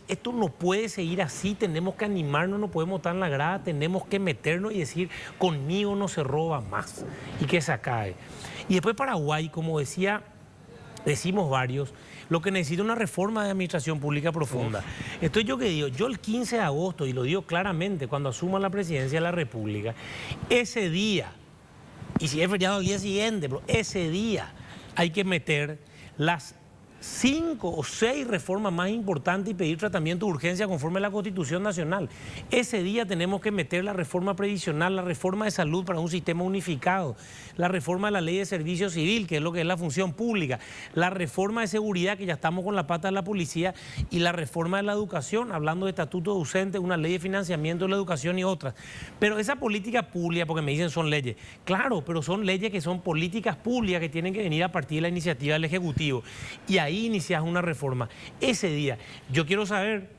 Esto no puede seguir así, tenemos que animarnos, no podemos estar en la grada, tenemos que meternos y decir, conmigo no se roba más y que se acabe. Y después Paraguay, como decimos varios, lo que necesita una reforma de administración pública profunda. Esto yo que digo, yo el 15 de agosto, y lo digo claramente, cuando asuma la presidencia de la República, ese día, y si es feriado al día siguiente, pero ese día hay que meter las 5 o 6 reformas más importantes y pedir tratamiento de urgencia conforme a la Constitución Nacional. Ese día tenemos que meter la reforma previsional, la reforma de salud para un sistema unificado, la reforma de la ley de servicio civil, que es lo que es la función pública, la reforma de seguridad, que ya estamos con la pata de la policía, y la reforma de la educación, hablando de estatuto docente, una ley de financiamiento de la educación y otras. Pero esa política pública, porque me dicen son leyes, claro, pero son leyes que son políticas públicas que tienen que venir a partir de la iniciativa del Ejecutivo. Y ahí inicias una reforma. Ese día, yo quiero saber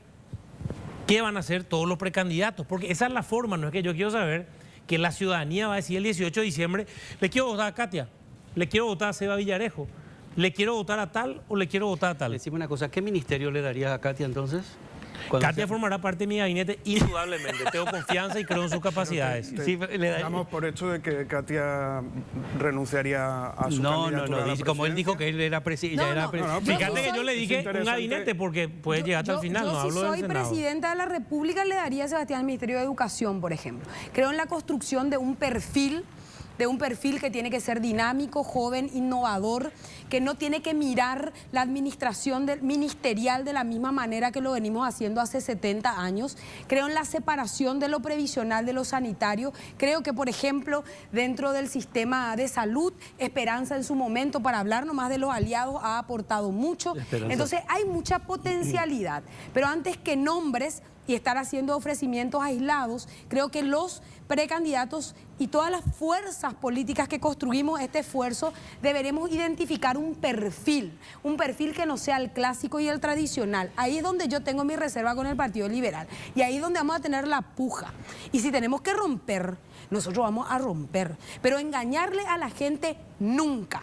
qué van a hacer todos los precandidatos, porque esa es la forma, no es que yo quiero saber que la ciudadanía va a decir el 18 de diciembre, le quiero votar a Katia, le quiero votar a Seba Villarejo, le quiero votar a tal o le quiero votar a tal. Decime una cosa, ¿qué ministerio le darías a Katia entonces? Katia formará parte de mi gabinete indudablemente. Tengo confianza y creo en sus capacidades. Sí, Damos por hecho de que Katia renunciaría a su candidatura a la dice, como él dijo que él era presidente. Fíjate que yo le dije un interesante. gabinete porque puede llegar hasta el final, no hablo del Si soy Senado. presidenta de la República, le daría a Sebastián al Ministerio de Educación, por ejemplo. Creo en la construcción de un perfil que tiene que ser dinámico, joven, innovador, que no tiene que mirar la administración ministerial de la misma manera que lo venimos haciendo hace 70 años. Creo en la separación de lo previsional de lo sanitario. Creo que, por ejemplo, dentro del sistema de salud, Esperanza en su momento, para hablar nomás de los aliados, ha aportado mucho. Esperanza. Entonces, hay mucha potencialidad. Pero antes que nombres y estar haciendo ofrecimientos aislados, creo que los precandidatos y todas las fuerzas políticas que construimos este esfuerzo deberemos identificar un perfil que no sea el clásico y el tradicional. Ahí es donde yo tengo mi reserva con el Partido Liberal y ahí es donde vamos a tener la puja. Y si tenemos que romper, nosotros vamos a romper, pero engañarle a la gente nunca.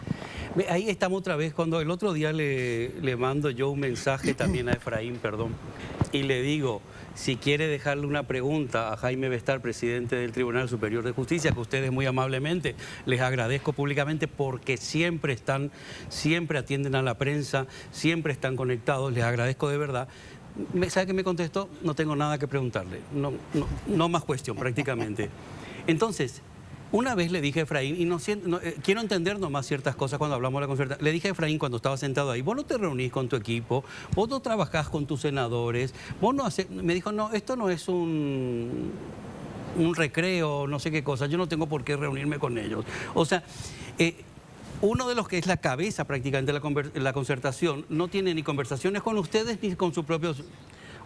Ahí estamos otra vez, cuando el otro día le mando yo un mensaje también a Efraín, perdón, y le digo, si quiere dejarle una pregunta a Jaime Bestar, presidente del Tribunal Superior de Justicia, que ustedes muy amablemente les agradezco públicamente porque siempre atienden a la prensa, siempre están conectados, les agradezco de verdad. ¿Sabe qué me contestó? No tengo nada que preguntarle, no más cuestión prácticamente. Entonces, una vez le dije a Efraín, y quiero entender nomás ciertas cosas cuando hablamos de la concertación. Le dije a Efraín cuando estaba sentado ahí, vos no te reunís con tu equipo, vos no trabajás con tus senadores, vos no haces... Me dijo, no, esto no es un recreo, no sé qué cosa, yo no tengo por qué reunirme con ellos. O sea, uno de los que es la cabeza prácticamente de la concertación no tiene ni conversaciones con ustedes ni con su propio...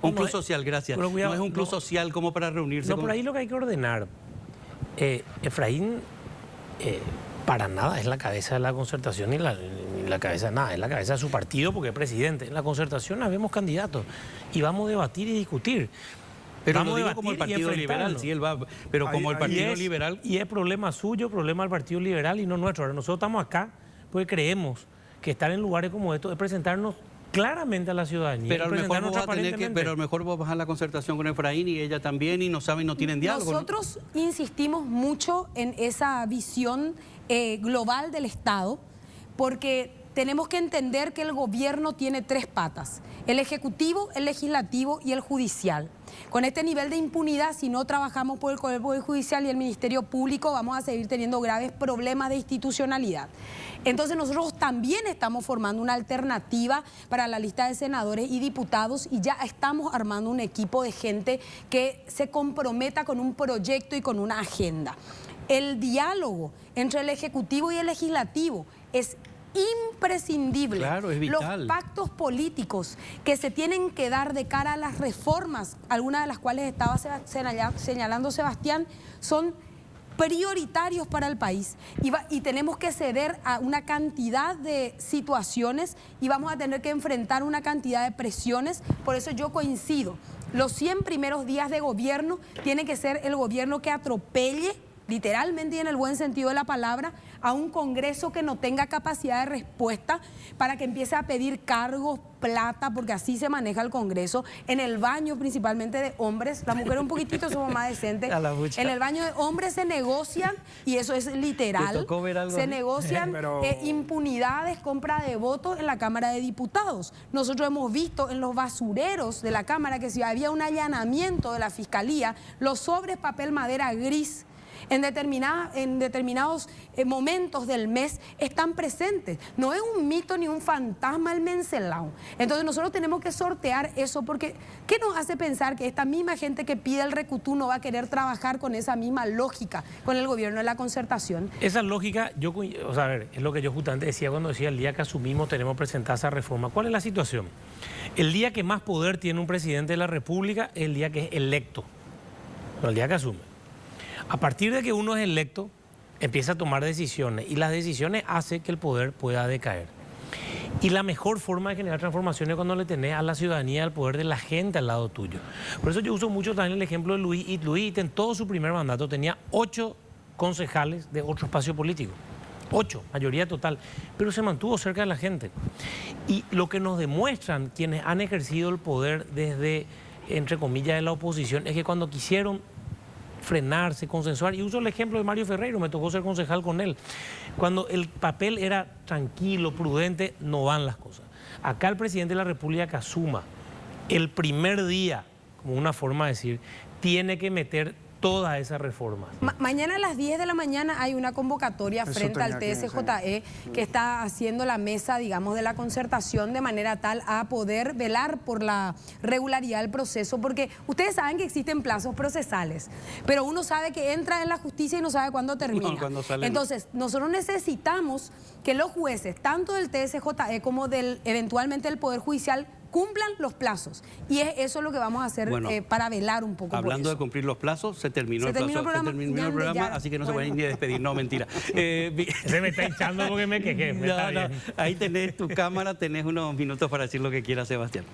Un club social, gracias. Pero cuidado, no es un club social como para reunirse No, con... por ahí lo que hay que ordenar. Efraín para nada es la cabeza de la concertación ni la cabeza de nada, es la cabeza de su partido porque es presidente. En la concertación habemos candidatos y vamos a debatir y discutir. Pero vamos lo a digo debatir como el y Partido Liberal, enfrentarnos. sí, él va, pero como el Partido Liberal... Y es problema suyo, problema del Partido Liberal y no nuestro. Ahora, nosotros estamos acá porque creemos que estar en lugares como estos es presentarnos claramente a la ciudadanía. Pero a lo mejor vos vas a la concertación con Efraín y ella también y no saben, no tienen diálogo. Nosotros insistimos mucho en esa visión global del Estado porque tenemos que entender que el gobierno tiene tres patas: el ejecutivo, el legislativo y el judicial. Con este nivel de impunidad, si no trabajamos por el Poder Judicial y el Ministerio Público, vamos a seguir teniendo graves problemas de institucionalidad. Entonces nosotros también estamos formando una alternativa para la lista de senadores y diputados y ya estamos armando un equipo de gente que se comprometa con un proyecto y con una agenda. El diálogo entre el Ejecutivo y el Legislativo es imprescindible. Claro, es vital. Los pactos políticos que se tienen que dar de cara a las reformas, algunas de las cuales estaba señalando Sebastián, son prioritarios para el país y tenemos que ceder a una cantidad de situaciones y vamos a tener que enfrentar una cantidad de presiones. Por eso yo coincido, los 100 primeros días de gobierno tiene que ser el gobierno que atropelle, literalmente y en el buen sentido de la palabra, a un Congreso que no tenga capacidad de respuesta para que empiece a pedir cargos, plata, porque así se maneja el Congreso, en el baño principalmente de hombres, las mujeres un poquitito somos más decentes, en el baño de hombres se negocian, y eso es literal, ¿Te tocó ver algo se así? negocian impunidades, compra de votos en la Cámara de Diputados. Nosotros hemos visto en los basureros de la Cámara que si había un allanamiento de la Fiscalía, los sobres papel madera gris en determinados momentos del mes están presentes. No es un mito ni un fantasma el Mencelao. Entonces nosotros tenemos que sortear eso porque ¿qué nos hace pensar que esta misma gente que pide el recutú no va a querer trabajar con esa misma lógica con el gobierno de la concertación? Esa lógica, a ver, es lo que yo justamente decía cuando decía el día que asumimos tenemos presentada esa reforma. ¿Cuál es la situación? El día que más poder tiene un presidente de la República es el día que es electo, no el día que asume. A partir de que uno es electo, empieza a tomar decisiones y las decisiones hacen que el poder pueda decaer. Y la mejor forma de generar transformación es cuando le tenés a la ciudadanía, al poder de la gente al lado tuyo. Por eso yo uso mucho también el ejemplo de Luis Ite. Luis Ite en todo su primer mandato tenía 8 concejales de otro espacio político. 8, mayoría total, pero se mantuvo cerca de la gente. Y lo que nos demuestran quienes han ejercido el poder desde, entre comillas, de la oposición, es que cuando quisieron frenarse, consensuar, y uso el ejemplo de Mario Ferreiro, me tocó ser concejal con él, cuando el papel era tranquilo, prudente, no van las cosas. Acá el presidente de la República que asuma el primer día, como una forma de decir, tiene que meter todas esas reformas. Mañana a las 10 de la mañana hay una convocatoria frente al TSJE que está haciendo la mesa, digamos, de la concertación de manera tal a poder velar por la regularidad del proceso, porque ustedes saben que existen plazos procesales, pero uno sabe que entra en la justicia y no sabe cuándo termina. No, cuando sale. Entonces, nosotros necesitamos que los jueces, tanto del TSJE como del eventualmente del Poder Judicial, cumplan los plazos. Y es eso lo que vamos a hacer para velar un poco. Hablando por eso. de cumplir los plazos, se terminó el programa, así que no se pueden ni despedir. No, mentira. Se me está hinchando porque me quejé. Ahí tenés tu cámara, tenés unos minutos para decir lo que quieras, Sebastián.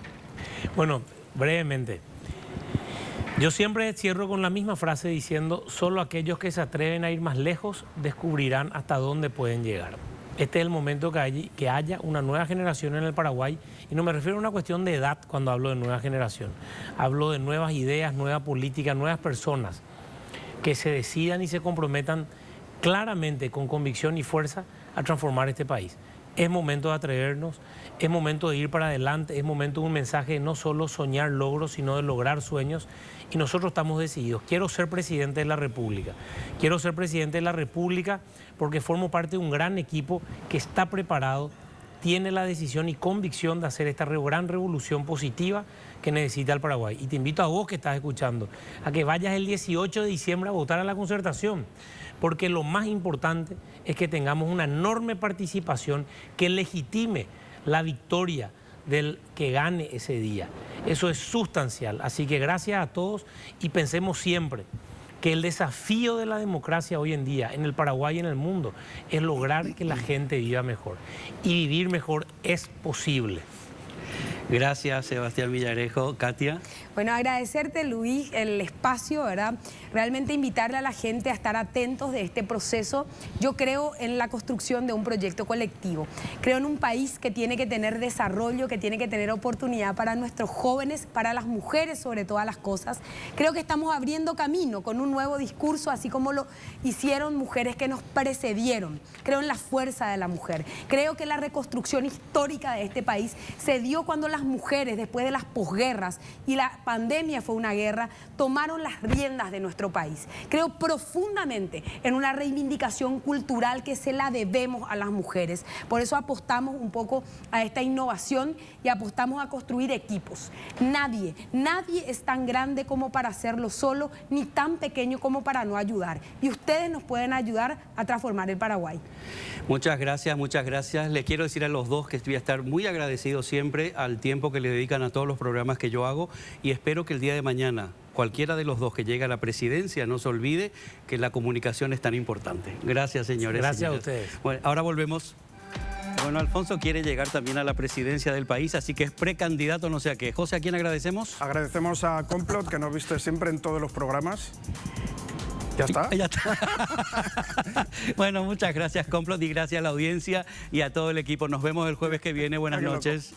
Bueno, brevemente. Yo siempre cierro con la misma frase diciendo: solo aquellos que se atreven a ir más lejos descubrirán hasta dónde pueden llegar. Este es el momento que haya una nueva generación en el Paraguay, y no me refiero a una cuestión de edad cuando hablo de nueva generación. Hablo de nuevas ideas, nueva política, nuevas personas que se decidan y se comprometan claramente, con convicción y fuerza, a transformar este país. Es momento de atrevernos, es momento de ir para adelante, es momento de un mensaje de no solo soñar logros, sino de lograr sueños, y nosotros estamos decididos. Quiero ser presidente de la República. Quiero ser presidente de la República porque formo parte de un gran equipo que está preparado, tiene la decisión y convicción de hacer esta gran revolución positiva que necesita el Paraguay. Y te invito a vos que estás escuchando a que vayas el 18 de diciembre a votar a la concertación, porque lo más importante es que tengamos una enorme participación que legitime la victoria del que gane ese día. Eso es sustancial. Así que gracias a todos, y pensemos siempre que el desafío de la democracia hoy en día en el Paraguay y en el mundo es lograr que la gente viva mejor. Y vivir mejor es posible. Gracias, Sebastián Villarejo. Katia. Bueno, agradecerte, Luis, el espacio, ¿verdad? Realmente invitarle a la gente a estar atentos de este proceso. Yo creo en la construcción de un proyecto colectivo. Creo en un país que tiene que tener desarrollo, que tiene que tener oportunidad para nuestros jóvenes, para las mujeres sobre todas las cosas. Creo que estamos abriendo camino con un nuevo discurso, así como lo hicieron mujeres que nos precedieron. Creo en la fuerza de la mujer. Creo que la reconstrucción histórica de este país se dio cuando las mujeres, después de las posguerras, y la pandemia fue una guerra, tomaron las riendas de nuestro país. Creo profundamente en una reivindicación cultural que se la debemos a las mujeres. Por eso apostamos un poco a esta innovación y apostamos a construir equipos. Nadie es tan grande como para hacerlo solo, ni tan pequeño como para no ayudar. Y ustedes nos pueden ayudar a transformar el Paraguay. Muchas gracias, muchas gracias. Les quiero decir a los dos que voy a estar muy agradecido siempre al tiempo que le dedican a todos los programas que yo hago, y espero que el día de mañana cualquiera de los dos que llegue a la presidencia no se olvide que la comunicación es tan importante. Gracias, señores. Gracias señoras. a ustedes. Bueno, ahora volvemos. Bueno, Alfonso quiere llegar también a la presidencia del país, así que es precandidato, no sé a qué. José, ¿a quién agradecemos? Agradecemos a Complot, que nos viste siempre en todos los programas. ¿Ya está? Ya está. Bueno, muchas gracias, Complot, y gracias a la audiencia y a todo el equipo. Nos vemos el jueves que viene. Buenas noches.